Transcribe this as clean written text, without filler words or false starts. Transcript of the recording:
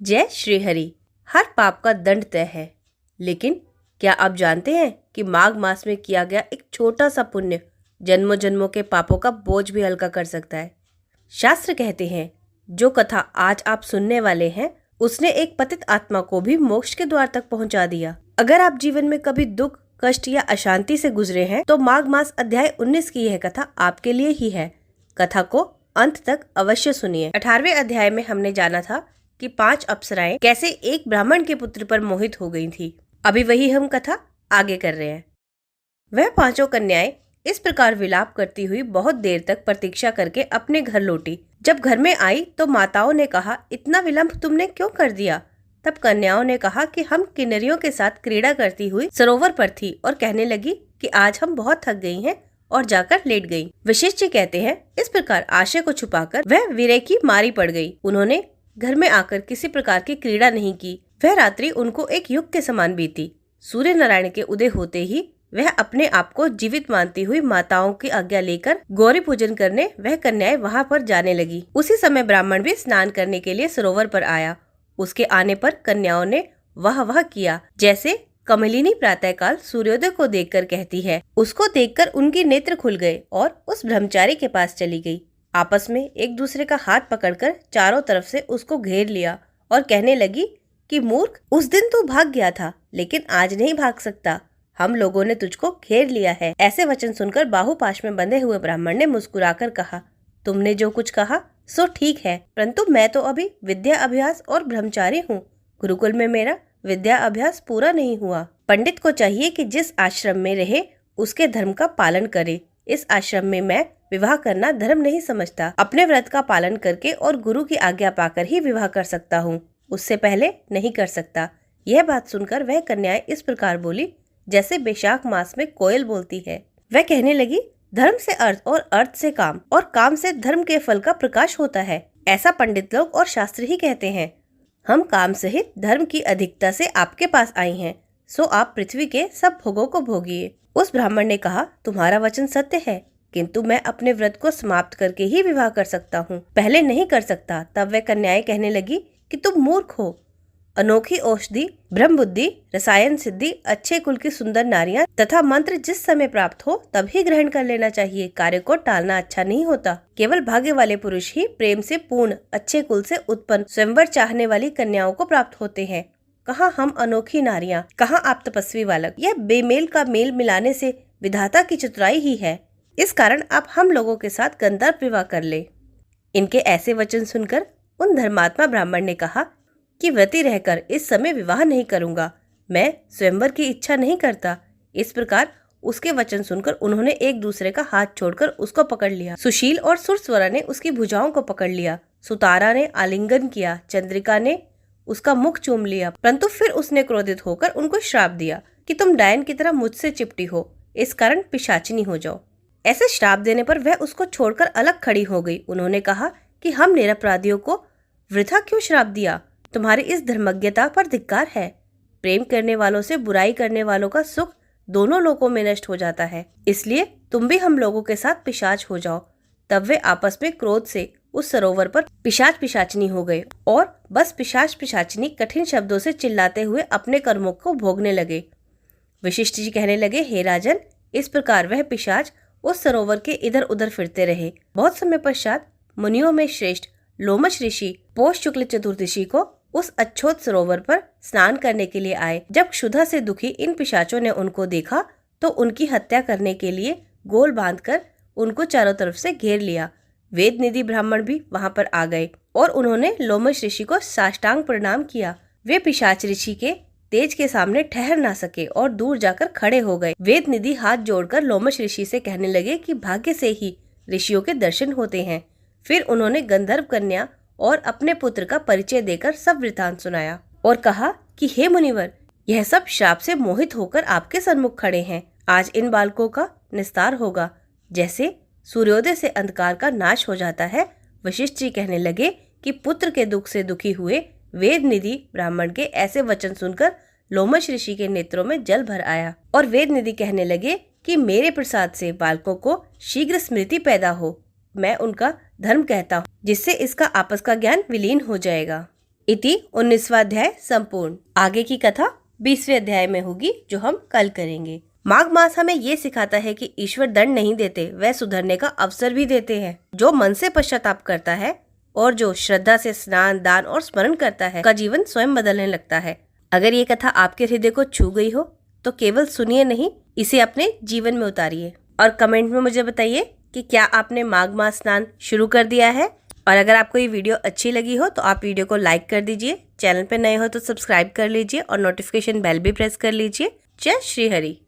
जय श्री हरि। हर पाप का दंड तय है, लेकिन क्या आप जानते हैं कि माघ मास में किया गया एक छोटा सा पुण्य जन्मों जन्मों के पापों का बोझ भी हल्का कर सकता है। शास्त्र कहते हैं, जो कथा आज आप सुनने वाले हैं उसने एक पतित आत्मा को भी मोक्ष के द्वार तक पहुंचा दिया। अगर आप जीवन में कभी दुख, कष्ट या अशांति से गुजरे हैं तो माघ मास अध्याय 19 की यह कथा आपके लिए ही है। कथा को अंत तक अवश्य सुनिए। 18वें अध्याय में हमने जाना था कि 5 अप्सराएं कैसे एक ब्राह्मण के पुत्र पर मोहित हो गई थी। अभी वही हम कथा आगे कर रहे हैं। वह 5 कन्याएं इस प्रकार विलाप करती हुई बहुत देर तक प्रतीक्षा करके अपने घर लौटी। जब घर में आई तो माताओं ने कहा, इतना विलंब तुमने क्यों कर दिया? तब कन्याओं ने कहा कि हम किन्नरियों के साथ क्रीड़ा करती हुई सरोवर पर थी और कहने लगी कि आज हम बहुत थक गई हैं और जाकर लेट गई। वशिष्ठ जी कहते हैं, इस प्रकार आशय को छुपाकर वह वीरे की मारी पड़ गई। उन्होंने घर में आकर किसी प्रकार की क्रीड़ा नहीं की। वह रात्रि उनको एक युग के समान बीती। सूर्य नारायण के उदय होते ही वह अपने आप को जीवित मानती हुई माताओं की आज्ञा लेकर गौरी पूजन करने वह कन्याएं वहां पर जाने लगी। उसी समय ब्राह्मण भी स्नान करने के लिए सरोवर पर आया। उसके आने पर कन्याओं ने वाह किया, जैसे कमलिनी प्रातःकाल सूर्योदय को देखकर कहती है। उसको देखकर उनके नेत्र खुल गए और उस ब्रह्मचारी के पास चली गई। आपस में एक दूसरे का हाथ पकड़कर चारों तरफ से उसको घेर लिया और कहने लगी कि मूर्ख, उस दिन तू भाग गया था लेकिन आज नहीं भाग सकता। हम लोगों ने तुझको घेर लिया है। ऐसे वचन सुनकर बाहुपाश में बंधे हुए ब्राह्मण ने मुस्कुराकर कहा, तुमने जो कुछ कहा सो ठीक है, परंतु मैं तो अभी विद्या अभ्यास और ब्रह्मचारी हूँ। गुरुकुल में मेरा विद्या अभ्यास पूरा नहीं हुआ। पंडित को चाहिए कि जिस आश्रम में रहे उसके धर्म का पालन करे। इस आश्रम में मैं विवाह करना धर्म नहीं समझता। अपने व्रत का पालन करके और गुरु की आज्ञा पाकर ही विवाह कर सकता हूँ, उससे पहले नहीं कर सकता। यह बात सुनकर वह कन्याएं इस प्रकार बोली जैसे बैशाख मास में कोयल बोलती है। वह कहने लगी, धर्म से अर्थ और अर्थ से काम और काम से धर्म के फल का प्रकाश होता है। ऐसा पंडित लोग और शास्त्र ही कहते हैं। हम काम सहित धर्म की अधिकता से आपके पास आई हैं, सो आप पृथ्वी के सब भोगों को भोगिए। उस ब्राह्मण ने कहा, तुम्हारा वचन सत्य है, किंतु मैं अपने व्रत को समाप्त करके ही विवाह कर सकता हूँ, पहले नहीं कर सकता। तब वह कन्याएं कहने लगी कि तुम मूर्ख हो। अनोखी औषधि, ब्रह्म बुद्धि, रसायन सिद्धि, अच्छे कुल की सुंदर नारियां तथा मंत्र जिस समय प्राप्त हो तभी ग्रहण कर लेना चाहिए। कार्य को टालना अच्छा नहीं होता। केवल भाग्य वाले पुरुष ही प्रेम से पूर्ण, अच्छे कुल से उत्पन्न, स्वयंवर चाहने वाली कन्याओं को प्राप्त होते हैं। कहाँ हम अनोखी नारियां, कहाँ आप तपस्वी बालक। यह बेमेल का मेल मिलाने से विधाता की चतुराई ही है। इस कारण आप हम लोगों के साथ गंधर्व विवाह कर ले। इनके ऐसे वचन सुनकर उन धर्मात्मा ब्राह्मण ने कहा कि व्रती रहकर इस समय विवाह नहीं करूंगा, मैं स्वयंवर की इच्छा नहीं करता। इस प्रकार उसके वचन सुनकर उन्होंने एक दूसरे का हाथ छोड़कर उसको पकड़ लिया। सुशील और सुरस्वरा ने उसकी भुजाओं को पकड़ लिया। सुतारा ने आलिंगन किया। चंद्रिका ने उसका मुख चूम लिया, परंतु फिर उसने क्रोधित होकर उनको श्राप दिया कि तुम डायन की तरह मुझसे चिपटी हो, इस कारण पिशाचिनी हो जाओ। ऐसे श्राप देने पर वह उसको छोड़कर अलग खड़ी हो गई। उन्होंने कहा कि हम निरपराधियों को वृथा क्यों श्राप दिया? तुम्हारी इस धर्मज्ञता पर धिक्कार है। प्रेम करने वालों से बुराई करने वालों का सुख दोनों लोकों में नष्ट हो जाता है, इसलिए तुम भी हम लोगों के साथ पिशाच हो जाओ। तब वे आपस में क्रोध से उस सरोवर पर पिशाच पिशाचनी हो गए और बस पिशाच पिशाचनी कठिन शब्दों से चिल्लाते हुए अपने कर्मों को भोगने लगे। वशिष्ठ जी कहने लगे, हे राजन, इस प्रकार वह पिशाच उस सरोवर के इधर उधर फिरते रहे। बहुत समय पश्चात मुनियों में श्रेष्ठ लोमश ऋषि पौष शुक्ल चतुर्दशी को उस अच्छोत सरोवर पर स्नान करने के लिए आए। जब क्षुधा से दुखी इन पिशाचों ने उनको देखा तो उनकी हत्या करने के लिए गोल बांधकर उनको चारों तरफ से घेर लिया। वेद निधि ब्राह्मण भी वहां पर आ गए और उन्होंने लोमश ऋषि को साष्टांग प्रणाम किया। वे पिशाच ऋषि के तेज के सामने ठहर ना सके और दूर जाकर खड़े हो गए। वेद निधि हाथ जोड़कर लोमश ऋषि से कहने लगे कि भाग्य से ही ऋषियों के दर्शन होते हैं। फिर उन्होंने गंधर्व कन्या और अपने पुत्र का परिचय देकर सब वृतांत सुनाया और कहा कि हे मुनिवर, यह सब श्राप से मोहित होकर आपके सन्मुख खड़े हैं। आज इन बालकों का निस्तार होगा, जैसे सूर्योदय से अंधकार का नाश हो जाता है। वशिष्ठ जी कहने लगे कि पुत्र के दुख से दुखी हुए वेद निधि ब्राह्मण के ऐसे वचन सुनकर लोमश ऋषि के नेत्रों में जल भर आया और वेद निधि कहने लगे कि मेरे प्रसाद से बालकों को शीघ्र स्मृति पैदा हो। मैं उनका धर्म कहता हूँ, जिससे इसका आपस का ज्ञान विलीन हो जाएगा। इति 19वां अध्याय संपूर्ण। आगे की कथा 20वें अध्याय में होगी, जो हम कल करेंगे। माघ मास हमें ये सिखाता है कि ईश्वर दंड नहीं देते, वह सुधरने का अवसर भी देते हैं। जो मन से पश्चाताप करता है और जो श्रद्धा से स्नान, दान और स्मरण करता है, का जीवन स्वयं बदलने लगता है। अगर ये कथा आपके हृदय को छू गई हो तो केवल सुनिए नहीं, इसे अपने जीवन में उतारिए और कमेंट में मुझे बताइए कि क्या आपने माघ मास स्नान शुरू कर दिया है। और अगर आपको ये वीडियो अच्छी लगी हो तो आप वीडियो को लाइक कर दीजिए, चैनल पे नए हो तो सब्सक्राइब कर लीजिए और नोटिफिकेशन बेल भी प्रेस कर लीजिए। जय श्री हरि।